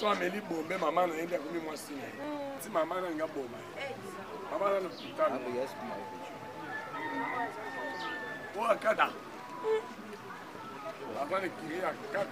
soit Mélie Bombé, maman n'a pas commis moi si. Si maman n'a pas bombé. Maman n'a pas l'hôpital. Oh, à 4 ans. Avant de crier à 4 ans.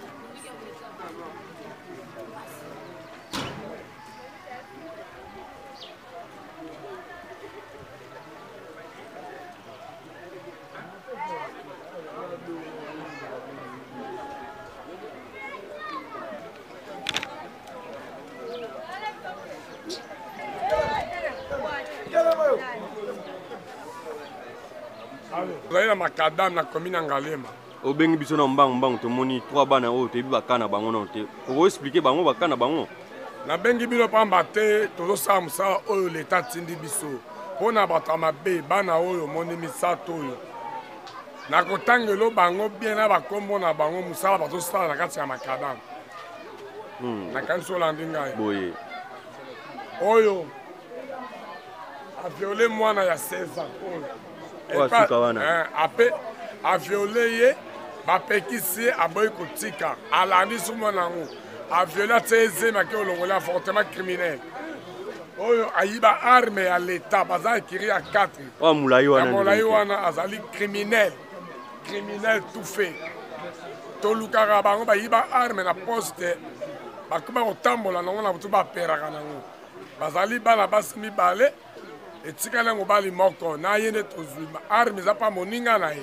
Vous na makadam na commune Ngalema. Obengi biso na mbang to moni 3 bana o te bi bakana bango na te. Ko expliquer bango bakana bango. Na bengi bino pamba te tozo sa musa oyo l'état tindi biso. Pona bato mabe bana oyo moni misato oyo. Na kotangelo bango bien na bakombo na bango musa bato sala na kati ya makadam. Na kanso landinga. Boye. Oyo a violé mwana ya 16 ans. A violé ba pekisi aboy kotika alandi sumo nango a violé teze make olongola fortement criminel oyo ayiba arme ya l'état baza kiri à 4 o mulai wana azali criminel tout fait to lukaka bango bayiba arme na poste bakuba kotambola nango na butu baperaka nango bazali bana basi mibale etikala ngo bali moko na yene tozuma arme za pa moninga na ye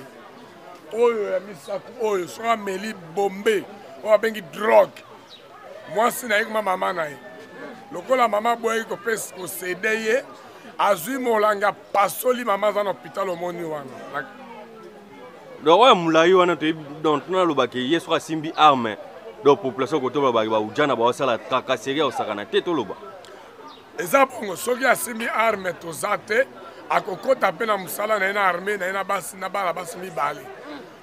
oyo ya misaku oyo soka Mélie Bombé oyo abengi drogue mwasi na ye kuma mama na ye lokola mama boyeki kopesa kosede ye azwi molanga pasoli mama aza na hôpital omoni wana donc oyo mulai wana donc tunalobaki ye soka asimbi arme donc population kotoba baki baujana baosala tracasserie osakana te toloba eza bongo soki asimbi arme toza te akokota mpe na mosala na ye na arme na ye na basi na bana basi mibale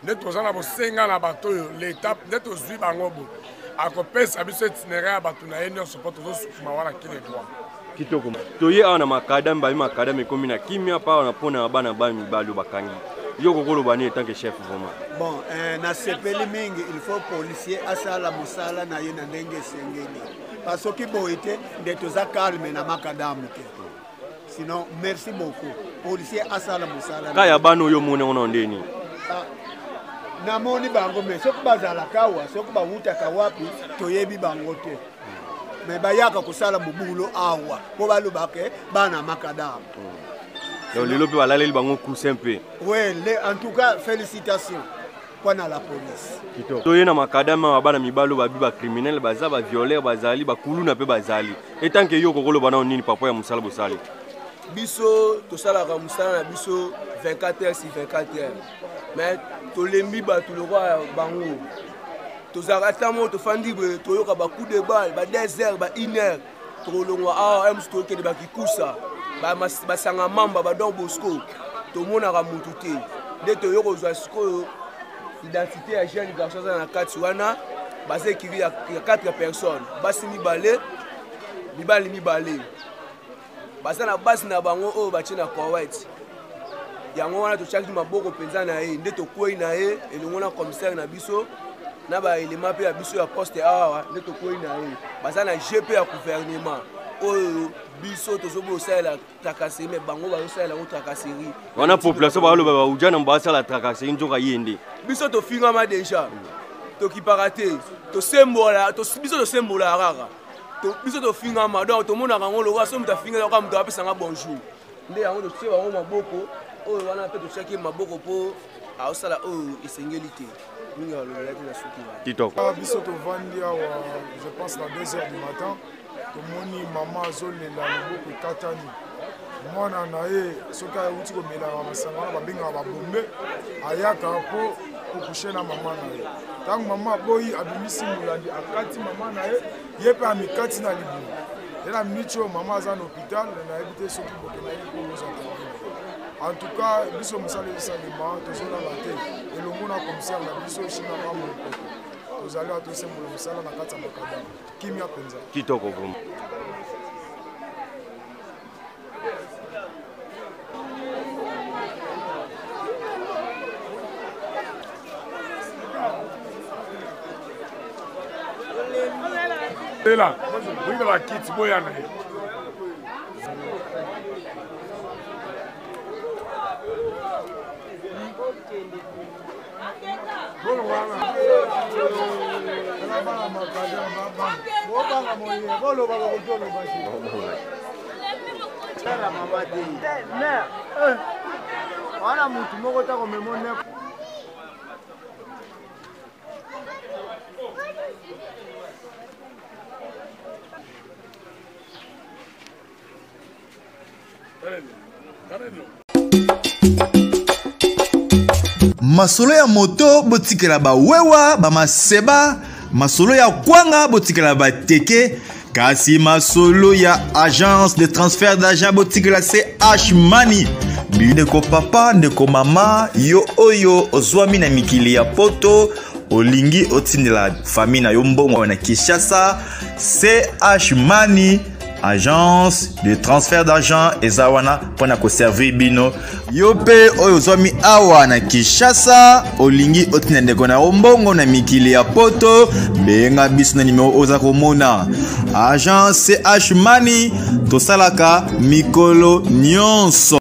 nde toza na bosenga na bato oyo leta nde tozwi bango bo akopesa biso itinéraire ya bato na ye nyonso mpo tozosukuma wana kile droit kitoko toye awa na makadam babi makadam ekomi na kimia pa wana mpona bana bana mibale oyo bakangi yo kokoloba nini etanke chef vraiment bon na sepeli mingi il faut policier asala mosala na ye na ndenge esengeli parce soki boye te nde toza calme na makadamu te sinon merci beaucoup policier asala mosala ka ya bana oyo mone ona ndeni namoni bango me soki bazalaka awa soki bawutaka wapi toyebi bango te me bayaka kosala mobulo awa mpo balobake bana makadamu donc lelo mpe balaleli bango cousin mpe oui en tout cas félicitations mpona la police toye na makadama wa bana mibalo babi bacriminel baza bavioleur bazali bakuluna mpe bazali etanke yo kokoloba nao nini papa ya mosala bosali biso tosalaka mosala na biso 24 heures sur 24 heures mais tolembi bato lokwa bango tozalaka ata mo tofandi boye toyoka bacoup de balle ba 2 heures ba 1 heure tokolongwa awa mosu tokende bakikusa basanga mamba badon bosco tomonaka mutu te nde toyo kozwa sikoyo identité ya jeune garçon aza na kati wana baza ekiri ya 4 personnes basi mibale mibale baza na basi na bango oyo batie na Kuwait yango wana totyaki maboko mpenza na ye nde tokwei na ye elongo na commissaire na biso na baelema mpe ya biso ya poste awa nde tokwei na ye baza na gp ya gouvernement oyo biso tozobo osalela tracasserie me bango bazosalela yango tracasserie wana population baloba baujana basala tracasserie nzoka ye nde biso tofingama deja tokipaka te tosembola biso tosembola kaka biso tofingama donc tomonaka yango lokola so moto afingela kaka moto apesanga bonjour nde yango totie bango maboko oyo wana mpe totiaki maboko mpo aosala oyo esengeli te mingi balobelaki na suki kitoko biso tovandi awa je pense na 2 heures du matin tomoni mama azolela loboko ekatani mwana na ye soki awuti komelaka masanga wana babengaka babombe ayaka mpo kokushe na mama na ye ntango mama aboyi abimisi molandi akati mama na ye ye mpe amikati na libulu ye na miniti oyo mama aza na hôpital nayebi te soki bokendaki mpo ozaka en tout cas biso mosala esalema tozolala te elongo na commissaire na biso shinaka moko tozali awa tosembola mosala na kati ya makada kimia mpenza kitoko vraimen C'est là. Oui, il va quitter Boyana. Wana mutu moko tako memone masolo ya moto botikela ba wewa ba maseba masolo ya kwanga botikela ba teke kasi masolo ya agence de transfert d'argent botikela CH Money ndeko papa ndeko mama yo oyo ozwami na mikili ya poto olingi otindela famille na yo mbongo na Kinshasa CH Money agence de transfert d'argent ezawana pona ko servir bino yo pe oyo ozwami awa na Kinshasa olingi otina ndeko na mbongo na mikili ya poto benga biso na numéro oza komona agence CH Money tosalaka mikolo nyonso.